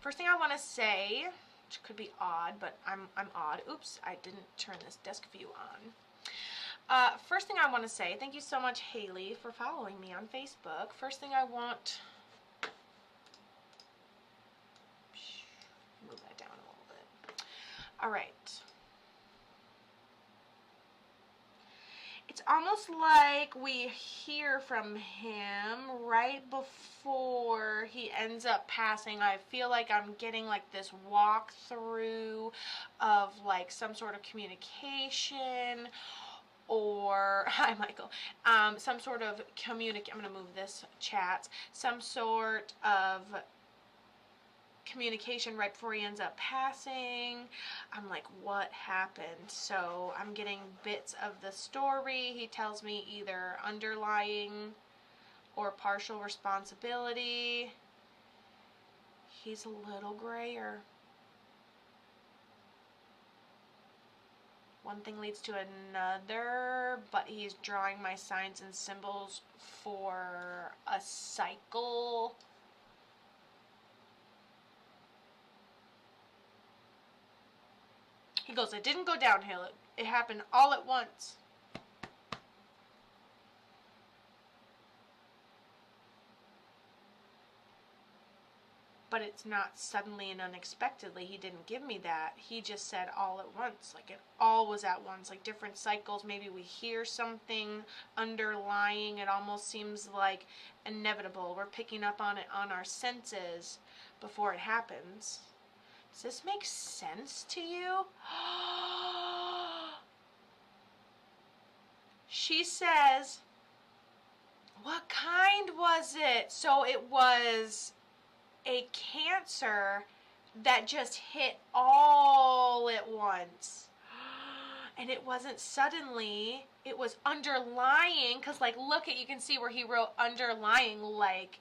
First thing I want to say, which could be odd, but I'm odd. Oops, I didn't turn this desk view on. First thing I want to say, thank you so much, Haley, for following me on Facebook. First thing I want, move that down a little bit. All right. It's almost like we hear from him right before he ends up passing. I feel like I'm getting like this walkthrough of like some sort of communication, or hi Michael, some sort of I'm gonna move this chat, some sort of communication right before he ends up passing. I'm like, what happened? So I'm getting bits of the story. He tells me either underlying or partial responsibility. He's a little grayer. One thing leads to another, but he's drawing my signs and symbols for a cycle. He goes, it didn't go downhill. It happened all at once. But it's not suddenly and unexpectedly. He didn't give me that. He just said all at once. Like it all was at once. Like different cycles. Maybe we hear something underlying. It almost seems like inevitable. We're picking up on it on our senses before it happens. Does this make sense to you? She says, what kind was it? So it was a cancer that just hit all at once. And it wasn't suddenly, it was underlying, because like look at, you can see where he wrote underlying, like,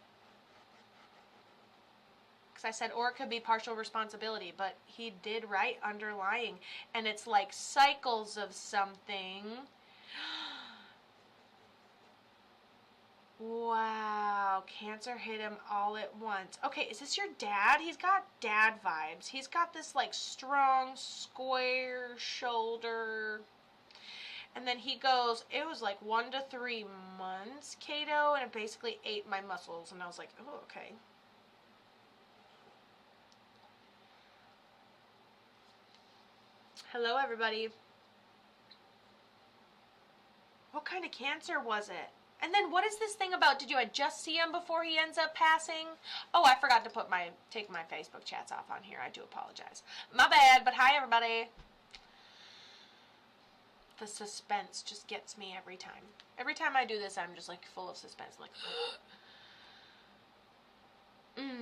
because I said, or it could be partial responsibility, but he did write underlying, and it's like cycles of something. Wow, cancer hit him all at once. Okay, is this your dad? He's got dad vibes. He's got this like strong, square shoulder. And then he goes, it was like 1 to 3 months, Kato, and it basically ate my muscles. And I was like, oh, okay. Hello, everybody. What kind of cancer was it? And then what is this thing about, did you just see him before he ends up passing? Oh, I forgot to take my Facebook chats off on here. I do apologize. My bad, but hi, everybody. The suspense just gets me every time. Every time I do this, I'm just like full of suspense. I'm like,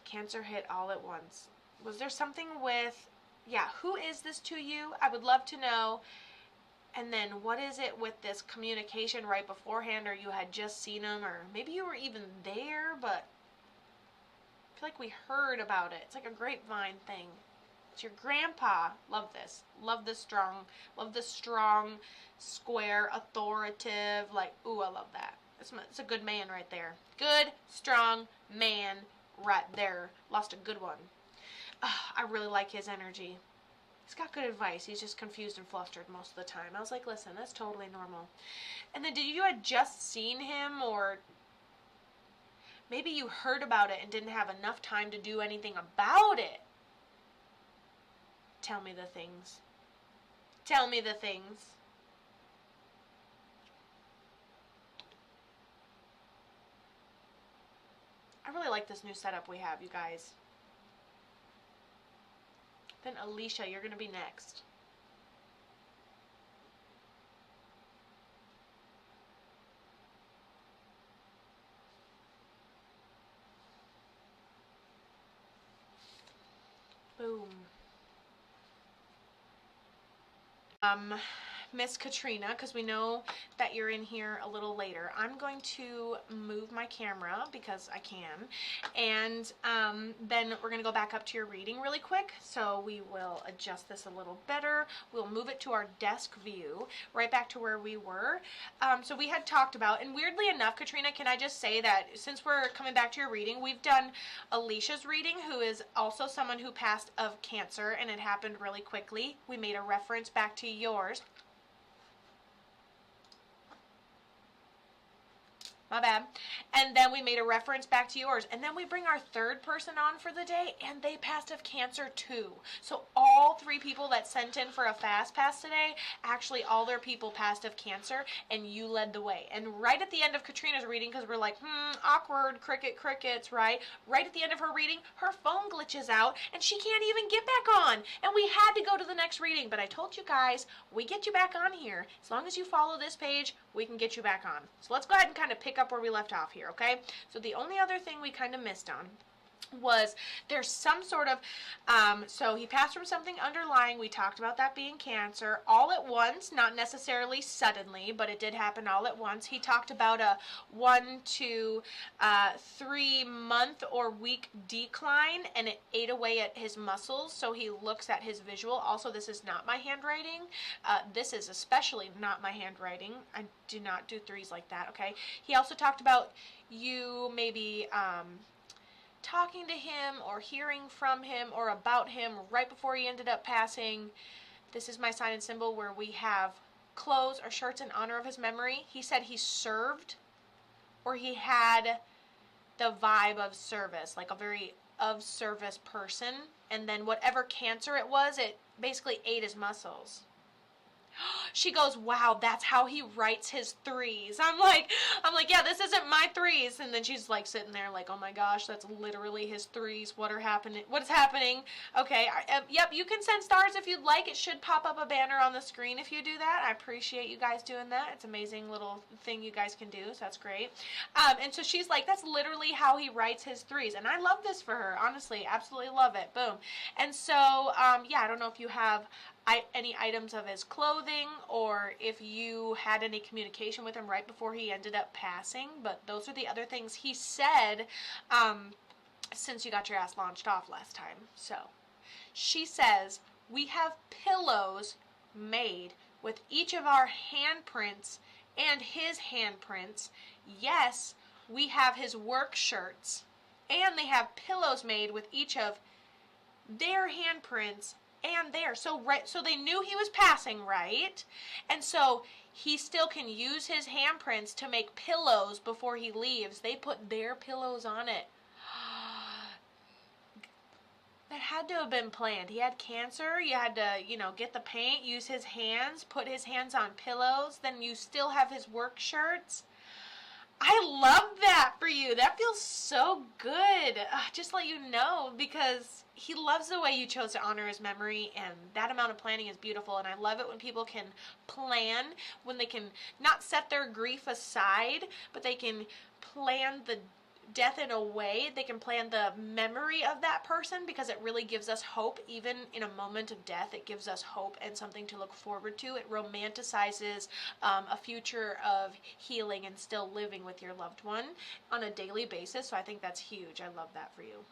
cancer hit all at once. Was there something with, yeah, who is this to you? I would love to know. And then what is it with this communication right beforehand, or you had just seen him, or maybe you were even there, but I feel like we heard about it. It's like a grapevine thing. It's your grandpa. Love this. Love the strong, square, authoritative, like, ooh, I love that. It's a good man right there. Good, strong man right there. Lost a good one. I really like his energy. He's got good advice. He's just confused and flustered most of the time. I was like, listen, that's totally normal. And then you had just seen him, or maybe you heard about it and didn't have enough time to do anything about it. Tell me the things. Tell me the things. I really like this new setup we have, you guys. Then Alicia, you're going to be next. Boom. Miss Katrina, because we know that you're in here a little later, I'm going to move my camera because I can, and then we're going to go back up to your reading really quick. So we will adjust this a little better. We'll move it to our desk view, right back to where we were. So we had talked about, and weirdly enough, Katrina, can I just say that since we're coming back to your reading, we've done Alicia's reading, who is also someone who passed of cancer, and it happened really quickly. We made a reference back to yours. My bad. And then we made a reference back to yours. And then we bring our third person on for the day, and they passed of cancer too. So all 3 people that sent in for a fast pass today, actually all their people passed of cancer, and you led the way. And right at the end of Katrina's reading, because we're like, awkward, crickets, right? Right at the end of her reading, her phone glitches out, and she can't even get back on. And we had to go to the next reading. But I told you guys, we get you back on here. As long as you follow this page, we can get you back on. So let's go ahead and kind of pick up where we left off here, okay? So the only other thing we kind of missed on was there's some sort of, so he passed from something underlying. We talked about that being cancer all at once, not necessarily suddenly, but it did happen all at once. He talked about a 1 to 3 month or week decline, and it ate away at his muscles, so he looks at his visual. Also, this is not my handwriting. This is especially not my handwriting. I do not do 3s like that, okay? He also talked about you maybe talking to him or hearing from him or about him right before he ended up passing. This is my sign and symbol where we have clothes or shirts in honor of his memory. He said he served, or he had the vibe of service, like a very of service person, and then whatever cancer it was, it basically ate his muscles. She goes, wow, that's how he writes his 3s. I'm like, yeah, this isn't my 3s. And then she's like sitting there like, oh my gosh, that's literally his 3s. What is happening? Okay, yep, you can send stars if you'd like. It should pop up a banner on the screen if you do that. I appreciate you guys doing that. It's an amazing little thing you guys can do, so that's great. And so she's like, that's literally how he writes his 3s. And I love this for her, honestly, absolutely love it. Boom. And so, yeah, I don't know if you have any items of his clothing, or if you had any communication with him right before he ended up passing, but those are the other things he said since you got your ass launched off last time. So she says, we have pillows made with each of our handprints and his handprints. Yes, we have his work shirts, and they have pillows made with each of their handprints and there. So they knew he was passing, right? And so he still can use his handprints to make pillows before he leaves. They put their pillows on it. That had to have been planned. He had cancer. You had to, get the paint, use his hands, put his hands on pillows. Then you still have his work shirts. I love that for you. That feels so good. Just let you know, because he loves the way you chose to honor his memory, and that amount of planning is beautiful. And I love it when people can plan, when they can not set their grief aside, but they can plan the death in a way, they can plan the memory of that person, because it really gives us hope. Even in a moment of death, it gives us hope and something to look forward to. It romanticizes a future of healing and still living with your loved one on a daily basis. So I think that's huge. I love that for you.